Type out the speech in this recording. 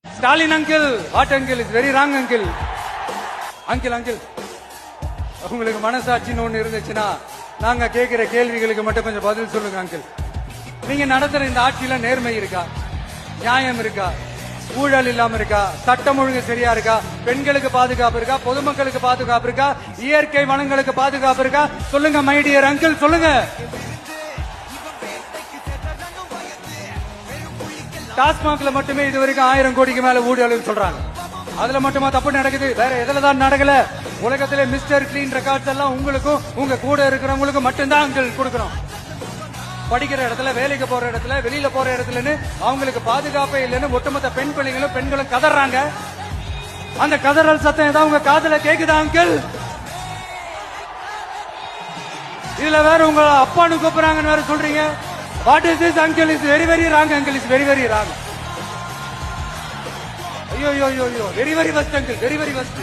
Stalin uncle, what uncle? It's very wrong uncle. Uncle. உங்களுக்கு மனசாட்சின்னு ஒண்ணு இருந்துச்சுன்னா நாங்க கேட்கிற கேள்விகளுக்கு மட்டும் கொஞ்சம் பதில் சொல்லுங்க அங்கிள். நீங்க நடத்துற இந்த ஆட்சியில நேர்மை இருக்கா, நியாயம் இருக்கா, ஊழல் இல்லாம இருக்கா, சட்டம் ஒழுங்கு சரியா இருக்கா, பெண்களுக்கு பாதுகாப்பு இருக்கா, பொதுமக்களுக்கு பாதுகாப்பு இருக்கா, இயற்கை வளங்களுக்கு பாதுகாப்பு இருக்கா? சொல்லுங்க மை டியர் அங்கிள், சொல்லுங்க. டாஸ்மாக்ல மட்டுமே இது வரைக்கும் 1000 கோடிக்கு மேல ஊழல் சொல்றாங்க. அதுல மட்டுமா தப்பு நடக்குது? வேற எதுல தான் நடக்கல? உலகத்திலே மிஸ்டர் கிளீன் ரெக்கார்ட்ஸ் எல்லாம் உங்களுக்கும் உங்க கூட இருக்கிறவங்களுக்கும் மட்டும்தான் அங்கிள் கொடுக்கறோம். படிக்கிற இடத்துல, வேலைக்கு போற இடத்துல, வெளியில போற இடத்துலன்னு அவங்களுக்கு பாதுகாப்பே இல்லைன்னு ஒட்டுமொத்த பெண்களும் கதறாங்க. அந்த கதறல் சத்தம் ஏதாவது உங்க காதுல கேக்குதா அங்கிள்? இதுல வேற உங்க அப்பான்னு கூப்பிடுறாங்கன்னு வேற சொல்றீங்க. What is this uncle? Is very very wrong uncle, is very very wrong. ஐயோ very very வஸ்ட் uncle, very very வஸ்ட்.